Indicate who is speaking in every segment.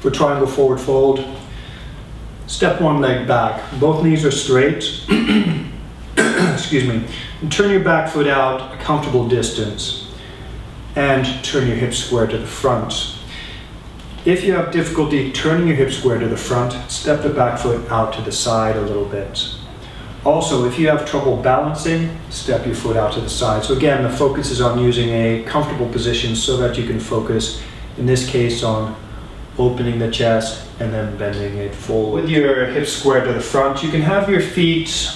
Speaker 1: For triangle forward fold, step one leg back. Both knees are straight. Excuse me. And turn your back foot out a comfortable distance. And turn your hips square to the front. If you have difficulty turning your hips square to the front, step the back foot out to the side a little bit. Also, if you have trouble balancing, step your foot out to the side. So again, the focus is on using a comfortable position so that you can focus, in this case, on opening the chest and then bending it forward. With your hips square to the front, you can have your feet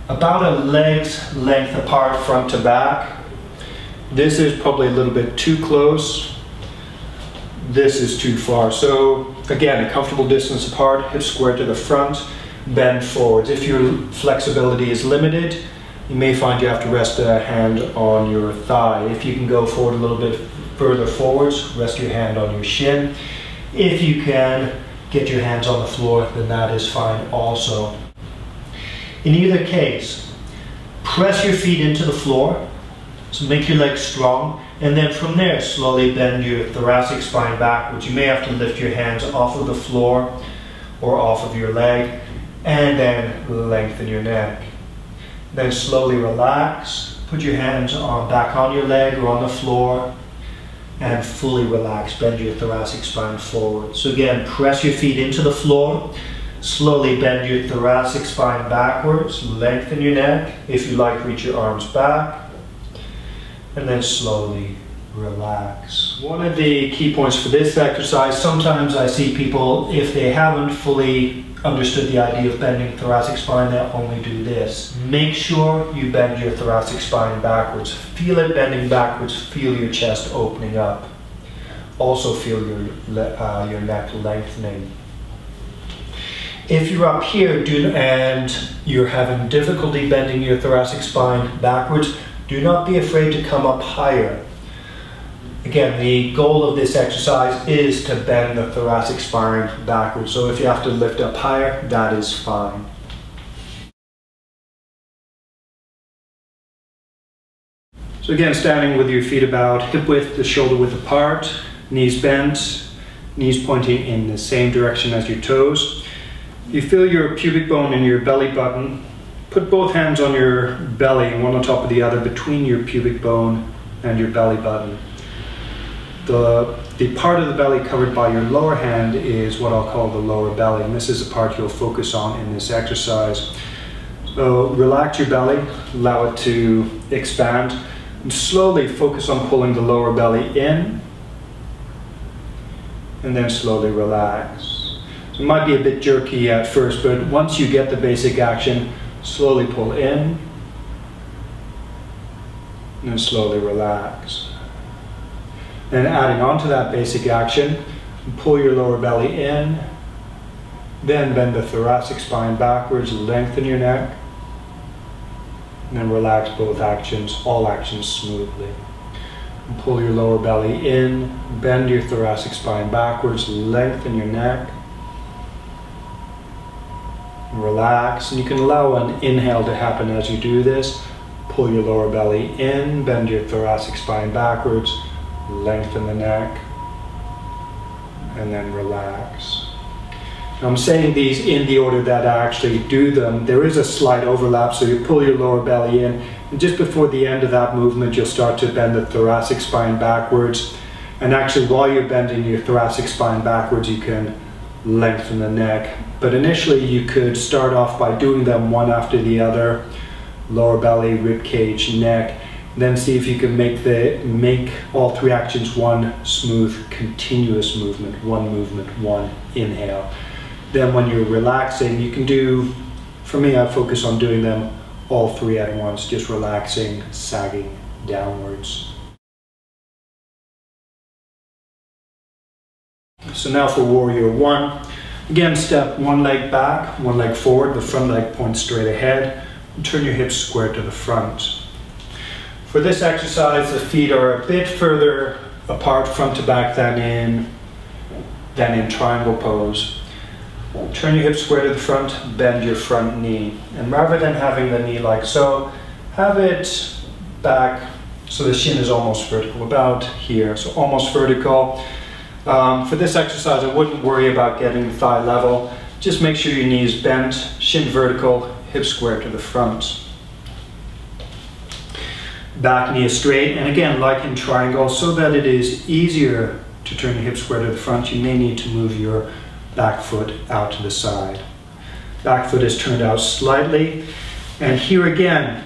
Speaker 1: about a leg's length apart, front to back. This is probably a little bit too close. This is too far. So again, a comfortable distance apart, hips square to the front, bend forwards. If your flexibility is limited, you may find you have to rest a hand on your thigh. If you can go forward a little bit further forwards, rest your hand on your shin. If you can get your hands on the floor, then that is fine also. In either case, press your feet into the floor, so make your legs strong, and then from there slowly bend your thoracic spine backwards. You may have to lift your hands off of the floor or off of your leg, and then lengthen your neck. Then slowly relax, put your hands back on your leg or on the floor, and fully relax, bend your thoracic spine forward. So again, press your feet into the floor, slowly bend your thoracic spine backwards, lengthen your neck. If you like, reach your arms back, and then slowly relax. One of the key points for this exercise, sometimes I see people, if they haven't fully understood the idea of bending thoracic spine, they'll only do this. Make sure you bend your thoracic spine backwards. Feel it bending backwards, feel your chest opening up. Also feel your neck lengthening. If you're up here and you're having difficulty bending your thoracic spine backwards, do not be afraid to come up higher. Again, the goal of this exercise is to bend the thoracic spine backwards. So if you have to lift up higher, that is fine. So again, standing with your feet about hip width to shoulder width apart, knees bent, knees pointing in the same direction as your toes. You feel your pubic bone in your belly button. Put both hands on your belly, one on top of the other, between your pubic bone and your belly button. The part of the belly covered by your lower hand is what I'll call the lower belly, and this is the part you'll focus on in this exercise. So relax your belly, allow it to expand, and slowly focus on pulling the lower belly in, and then slowly relax. So it might be a bit jerky at first, but once you get the basic action, slowly pull in, and then slowly relax. And adding on to that basic action, pull your lower belly in, then bend the thoracic spine backwards, lengthen your neck, and then relax both actions, all actions smoothly. And pull your lower belly in, bend your thoracic spine backwards, lengthen your neck, and relax. And you can allow an inhale to happen as you do this. Pull your lower belly in, bend your thoracic spine backwards, lengthen the neck, and then relax. Now I'm saying these in the order that I actually do them. There is a slight overlap, so you pull your lower belly in, and just before the end of that movement you'll start to bend the thoracic spine backwards. And actually while you're bending your thoracic spine backwards, you can lengthen the neck. But initially you could start off by doing them one after the other, lower belly, rib cage, neck. Then see if you can make all three actions one smooth, continuous movement, one inhale. Then when you're relaxing, you can do, for me, I focus on doing them all three at once, just relaxing, sagging downwards. So now for warrior one. Again, step one leg back, one leg forward, the front leg points straight ahead, and turn your hips square to the front. For this exercise, the feet are a bit further apart front to back than in triangle pose. Turn your hips square to the front, bend your front knee. And rather than having the knee like so, have it back so the shin is almost vertical, about here. So almost vertical. For this exercise, I wouldn't worry about getting thigh level. Just make sure your knee is bent, shin vertical, hip square to the front. Back knee is straight, and again, like in triangle, so that it is easier to turn the hip square to the front, you may need to move your back foot out to the side. Back foot is turned out slightly, and here again,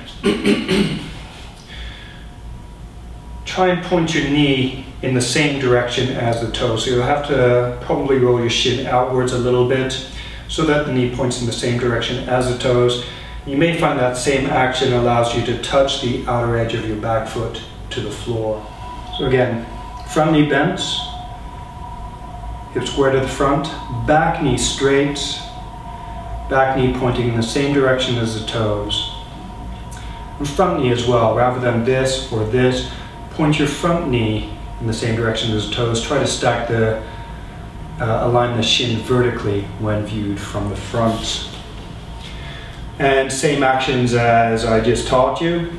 Speaker 1: try and point your knee in the same direction as the toe. So you'll have to probably roll your shin outwards a little bit so that the knee points in the same direction as the toes. You may find that same action allows you to touch the outer edge of your back foot to the floor. So again, front knee bent, hip square to the front, back knee straight, back knee pointing in the same direction as the toes. And front knee as well, rather than this or this, point your front knee in the same direction as the toes. Try to stack align the shin vertically when viewed from the front. And same actions as I just taught you.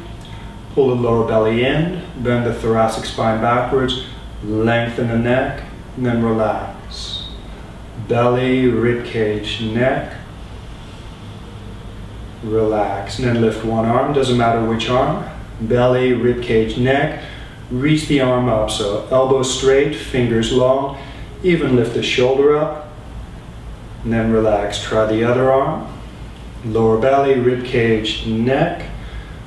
Speaker 1: Pull the lower belly in, bend the thoracic spine backwards, lengthen the neck, and then relax. Belly, ribcage, neck, relax. And then lift one arm, doesn't matter which arm. Belly, ribcage, neck, reach the arm up. So elbows straight, fingers long, even lift the shoulder up, and then relax. Try the other arm. Lower belly, ribcage, neck,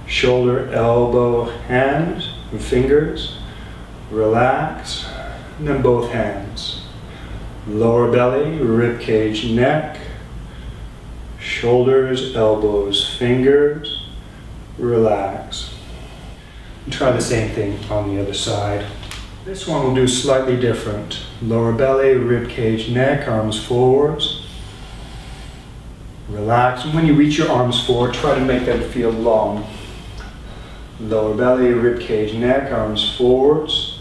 Speaker 1: shoulder, elbow, hand, and fingers. Relax. And then both hands. Lower belly, ribcage, neck, shoulders, elbows, fingers. Relax. And try the same thing on the other side. This one we'll do slightly different. Lower belly, ribcage, neck, arms forwards. Relax, and when you reach your arms forward, try to make them feel long. Lower belly, ribcage, neck, arms forwards.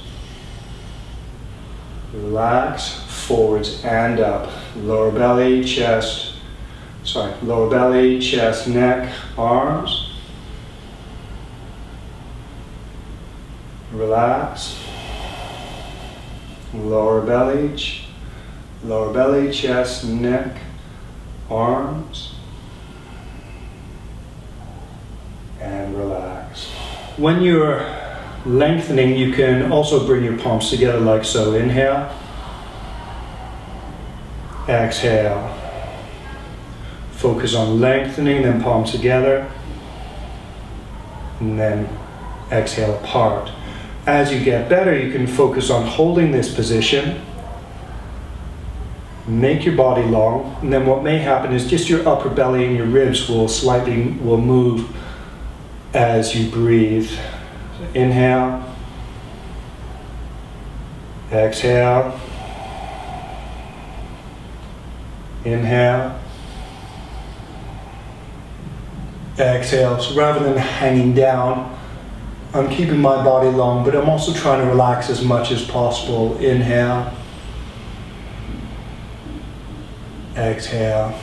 Speaker 1: Relax, forwards and up. Lower belly, chest, neck, arms. Relax. Lower belly, chest, neck, arms, and relax. When you're lengthening, you can also bring your palms together like so. Inhale, exhale. Focus on lengthening, then palms together, and then exhale apart. As you get better, you can focus on holding this position. Make your body long, and then what may happen is just your upper belly and your ribs will move as you breathe. So inhale, exhale, inhale, exhale. So rather than hanging down, I'm keeping my body long, but I'm also trying to relax as much as possible. Inhale, exhale.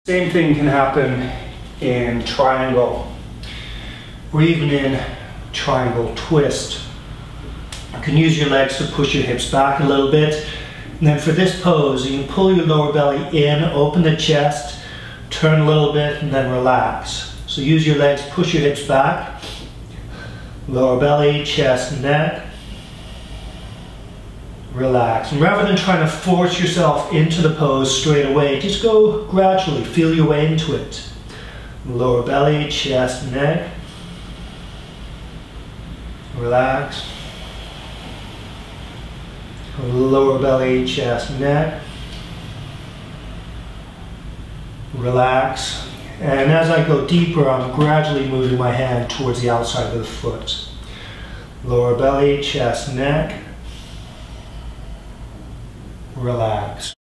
Speaker 1: Same thing can happen in triangle, or even in triangle twist. You can use your legs to push your hips back a little bit. And then for this pose, you can pull your lower belly in, open the chest, turn a little bit, and then relax. So use your legs, push your hips back, lower belly, chest, neck. Relax. And rather than trying to force yourself into the pose straight away, just go gradually, feel your way into it. Lower belly, chest, neck. Relax. Lower belly, chest, neck. Relax. And as I go deeper, I'm gradually moving my hand towards the outside of the foot. Lower belly, chest, neck. Relax.